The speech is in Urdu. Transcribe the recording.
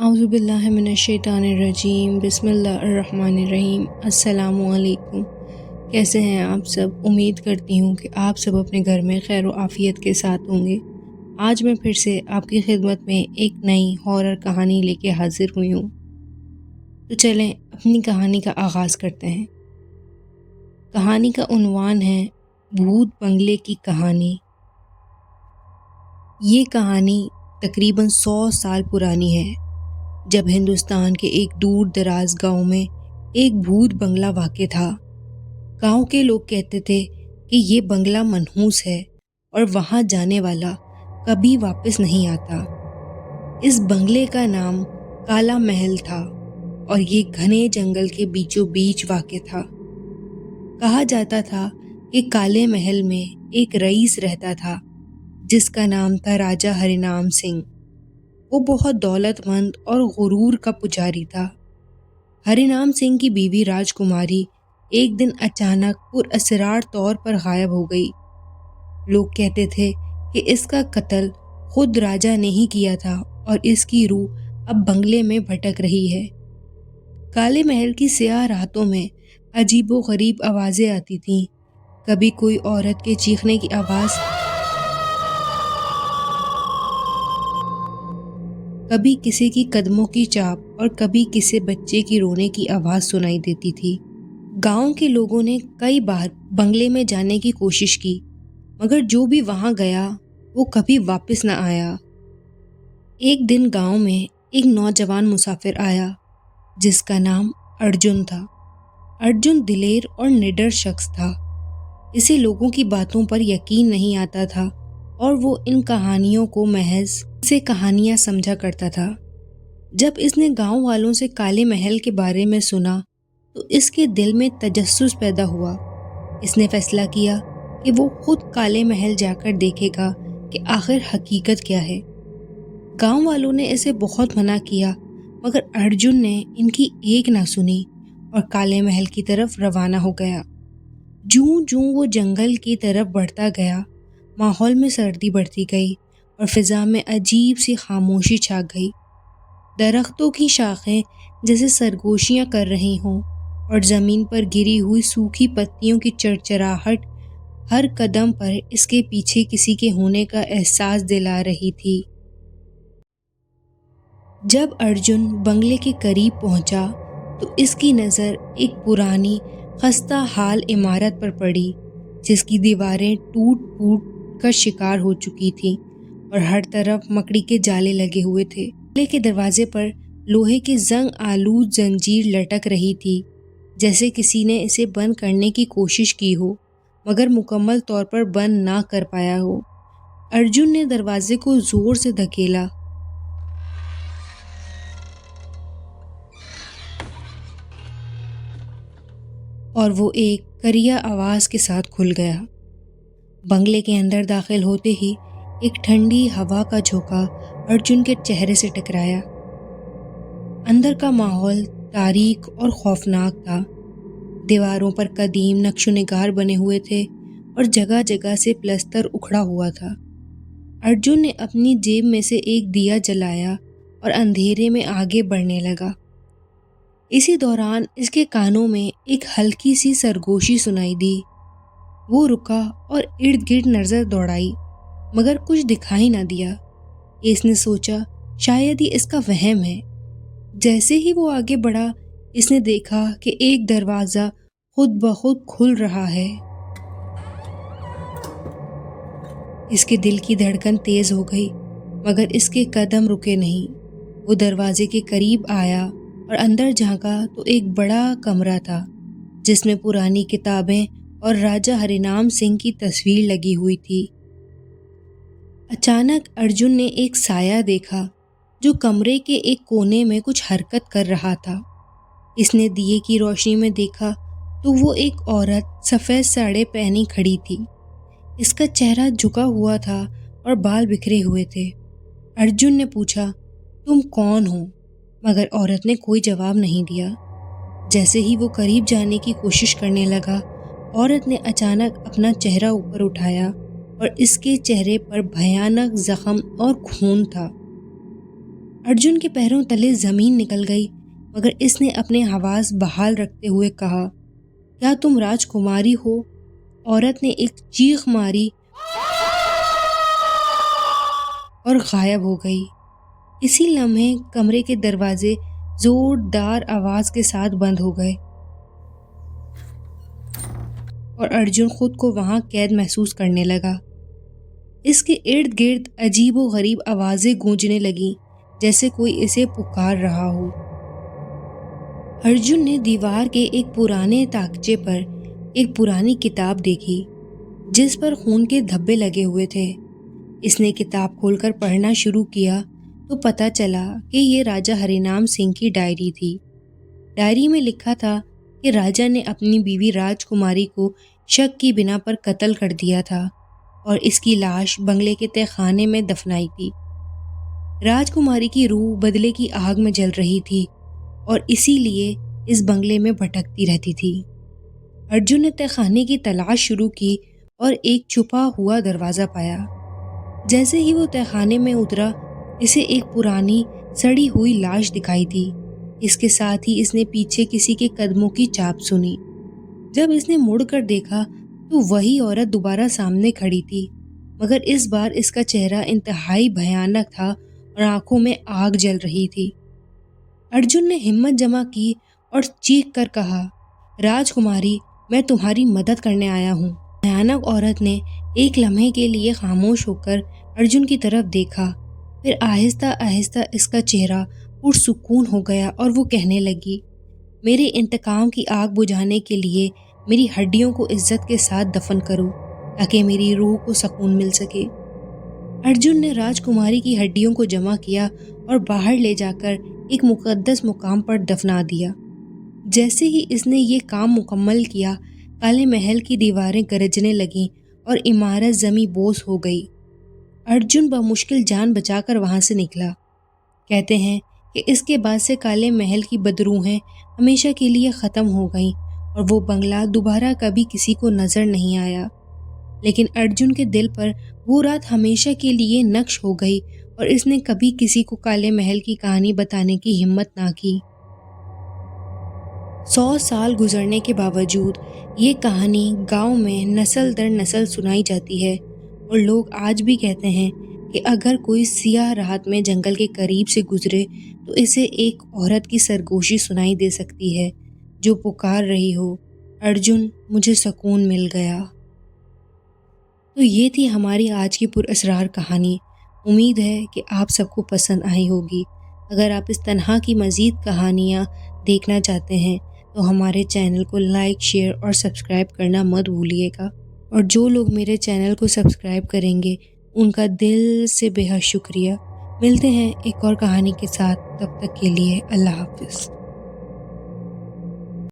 اعوذ باللہ من الشیطان الرجیم بسم اللہ الرحمن الرحیم۔ السلام علیکم، کیسے ہیں آپ سب؟ امید کرتی ہوں کہ آپ سب اپنے گھر میں خیر و عافیت کے ساتھ ہوں گے۔ آج میں پھر سے آپ کی خدمت میں ایک نئی ہارر کہانی لے کے حاضر ہوئی ہوں، تو چلیں اپنی کہانی کا آغاز کرتے ہیں۔ کہانی کا عنوان ہے بھوت بنگلے کی کہانی۔ یہ کہانی تقریباً 100 سال پرانی ہے، جب ہندوستان کے ایک دور دراز گاؤں میں ایک بھوت بنگلہ واقع تھا۔ گاؤں کے لوگ کہتے تھے کہ یہ بنگلہ منحوس ہے اور وہاں جانے والا کبھی واپس نہیں آتا۔ اس بنگلے کا نام کالا محل تھا اور یہ گھنے جنگل کے بیچوں بیچ واقع تھا۔ کہا جاتا تھا کہ کالے محل میں ایک رئیس رہتا تھا جس کا نام تھا راجہ ہری نام سنگھ۔ وہ بہت دولت مند اور غرور کا پجاری تھا۔ ہری نام سنگھ کی بیوی راجکماری ایک دن اچانک پراسرار طور پر غائب ہو گئی۔ لوگ کہتے تھے کہ اس کا قتل خود راجہ نے ہی کیا تھا اور اس کی روح اب بنگلے میں بھٹک رہی ہے۔ کالے محل کی سیاہ راتوں میں عجیب و غریب آوازیں آتی تھیں۔ کبھی کوئی عورت کے چیخنے کی آواز، کبھی کسی کی قدموں کی چاپ اور کبھی کسی بچے کی رونے کی آواز سنائی دیتی تھی۔ گاؤں کے لوگوں نے کئی بار بنگلے میں جانے کی کوشش کی، مگر جو بھی وہاں گیا وہ کبھی واپس نہ آیا۔ ایک دن گاؤں میں ایک نوجوان مسافر آیا جس کا نام ارجن تھا۔ ارجن دلیر اور نڈر شخص تھا۔ اسے لوگوں کی باتوں پر یقین نہیں آتا تھا اور وہ ان کہانیوں کو محض سے کہانیاں سمجھا کرتا تھا۔ جب اس نے گاؤں والوں سے کالے محل کے بارے میں سنا تو اس کے دل میں تجسس پیدا ہوا۔ اس نے فیصلہ کیا کہ وہ خود کالے محل جا کر دیکھے گا کہ آخر حقیقت کیا ہے۔ گاؤں والوں نے اسے بہت منع کیا، مگر ارجن نے ان کی ایک نہ سنی اور کالے محل کی طرف روانہ ہو گیا۔ جوں جوں وہ جنگل کی طرف بڑھتا گیا، ماحول میں سردی بڑھتی گئی اور فضا میں عجیب سی خاموشی چھا گئی۔ درختوں کی شاخیں جیسے سرگوشیاں کر رہی ہوں اور زمین پر گری ہوئی سوکھی پتیوں کی چرچراہٹ ہر قدم پر اس کے پیچھے کسی کے ہونے کا احساس دلا رہی تھی۔ جب ارجن بنگلے کے قریب پہنچا تو اس کی نظر ایک پرانی خستہ حال عمارت پر پڑی جس کی دیواریں ٹوٹ پھوٹ کر شکار ہو چکی تھیں اور ہر طرف مکڑی کے جالے لگے ہوئے تھے۔ بنگلے کے دروازے پر لوہے کی زنگ آلود زنجیر لٹک رہی تھی، جیسے کسی نے اسے بند کرنے کی کوشش کی ہو مگر مکمل طور پر بند نہ کر پایا ہو۔ ارجن نے دروازے کو زور سے دھکیلا اور وہ ایک کریا آواز کے ساتھ کھل گیا۔ بنگلے کے اندر داخل ہوتے ہی ایک ٹھنڈی ہوا کا جھونکا ارجن کے چہرے سے ٹکرایا۔ اندر کا ماحول تاریک اور خوفناک تھا۔ دیواروں پر قدیم نقش و نگار بنے ہوئے تھے اور جگہ جگہ سے پلستر اکھڑا ہوا تھا۔ ارجن نے اپنی جیب میں سے ایک دیا جلایا اور اندھیرے میں آگے بڑھنے لگا۔ اسی دوران اس کے کانوں میں ایک ہلکی سی سرگوشی سنائی دی۔ وہ رکا اور ارد گرد نظر دوڑائی، مگر کچھ دکھائی نہ دیا۔ اس نے سوچا شاید ہی اس کا وہم ہے۔ جیسے ہی وہ آگے بڑھا، اس نے دیکھا کہ ایک دروازہ خود بخود کھل رہا ہے۔ اس کے دل کی دھڑکن تیز ہو گئی، مگر اس کے قدم رکے نہیں۔ وہ دروازے کے قریب آیا اور اندر جھانکا تو ایک بڑا کمرہ تھا جس میں پرانی کتابیں اور راجہ ہری نام سنگھ کی تصویر لگی ہوئی تھی۔ اچانک ارجن نے ایک سایہ دیکھا جو کمرے کے ایک کونے میں کچھ حرکت کر رہا تھا۔ اس نے دیے کی روشنی میں دیکھا تو وہ ایک عورت سفید ساڑی پہنی کھڑی تھی۔ اس کا چہرہ جھکا ہوا تھا اور بال بکھرے ہوئے تھے۔ ارجن نے پوچھا، تم کون ہو؟ مگر عورت نے کوئی جواب نہیں دیا۔ جیسے ہی وہ قریب جانے کی کوشش کرنے لگا، عورت نے اچانک اپنا چہرہ اوپر اٹھایا اور اس کے چہرے پر بھیانک زخم اور خون تھا۔ ارجن کے پیروں تلے زمین نکل گئی، مگر اس نے اپنے حواس بحال رکھتے ہوئے کہا، کیا تم راجکماری ہو؟ عورت نے ایک چیخ ماری اور غائب ہو گئی۔ اسی لمحے کمرے کے دروازے زوردار آواز کے ساتھ بند ہو گئے اور ارجن خود کو وہاں قید محسوس کرنے لگا۔ اس کے ارد گرد عجیب و غریب آوازیں گونجنے لگیں، جیسے کوئی اسے پکار رہا ہو۔ ارجن نے دیوار کے ایک پرانے تاکچے پر ایک پرانی کتاب دیکھی جس پر خون کے دھبے لگے ہوئے تھے۔ اس نے کتاب کھول کر پڑھنا شروع کیا تو پتہ چلا کہ یہ راجہ ہری نام سنگھ کی ڈائری تھی۔ ڈائری میں لکھا تھا کہ راجہ نے اپنی بیوی راجکماری کو شک کی بنا پر قتل کر دیا تھا اور اس کی لاش بنگلے کے تہہ خانے میں دفنائی تھی۔ راجکماری کی روح بدلے کی آگ میں جل رہی تھی اور اسی لیے اس بنگلے میں بھٹکتی رہتی تھی۔ ارجن نے تہہ خانے کی تلاش شروع کی اور ایک چھپا ہوا دروازہ پایا۔ جیسے ہی وہ تہہ خانے میں اترا، اسے ایک پرانی سڑی ہوئی لاش دکھائی دی۔ اس کے ساتھ ہی اس نے پیچھے کسی کے قدموں کی چاپ سنی۔ جب اس نے مڑ کر دیکھا تو وہی عورت دوبارہ سامنے کھڑی تھی، مگر اس بار اس کا چہرہ انتہائی بھیانک تھا اور آنکھوں میں آگ جل رہی تھی۔ ارجن نے ہمت جمع کی اور چیخ کر کہا، راجکماری، میں تمہاری مدد کرنے آیا ہوں۔ بھیانک عورت نے ایک لمحے کے لیے خاموش ہو کر ارجن کی طرف دیکھا، پھر آہستہ آہستہ اس کا چہرہ پرسکون ہو گیا اور وہ کہنے لگی، میرے انتقام کی آگ بجھانے کے لیے میری ہڈیوں کو عزت کے ساتھ دفن کرو تاکہ میری روح کو سکون مل سکے۔ ارجن نے راجکماری کی ہڈیوں کو جمع کیا اور باہر لے جا کر ایک مقدس مقام پر دفنا دیا۔ جیسے ہی اس نے یہ کام مکمل کیا، کالے محل کی دیواریں گرجنے لگیں اور عمارت زمیں بوس ہو گئی۔ ارجن بمشکل جان بچا کر وہاں سے نکلا۔ کہتے ہیں کہ اس کے بعد سے کالے محل کی بدروحیں ہمیشہ کے لیے ختم ہو گئیں اور وہ بنگلہ دوبارہ کبھی کسی کو نظر نہیں آیا۔ لیکن ارجن کے دل پر وہ رات ہمیشہ کے لیے نقش ہو گئی اور اس نے کبھی کسی کو کالے محل کی کہانی بتانے کی ہمت نہ کی۔ 100 سال گزرنے کے باوجود یہ کہانی گاؤں میں نسل در نسل سنائی جاتی ہے اور لوگ آج بھی کہتے ہیں کہ اگر کوئی سیاہ رات میں جنگل کے قریب سے گزرے تو اسے ایک عورت کی سرگوشی سنائی دے سکتی ہے جو پکار رہی ہو، ارجن، مجھے سکون مل گیا۔ تو یہ تھی ہماری آج کی پراسرار کہانی۔ امید ہے کہ آپ سب کو پسند آئی ہوگی۔ اگر آپ اس طرح کی مزید کہانیاں دیکھنا چاہتے ہیں تو ہمارے چینل کو لائک، شیئر اور سبسکرائب کرنا مت بھولیے گا، اور جو لوگ میرے چینل کو سبسکرائب کریں گے ان کا دل سے بے حد شکریہ۔ ملتے ہیں ایک اور کہانی کے ساتھ، تب تک کے لیے اللہ حافظ۔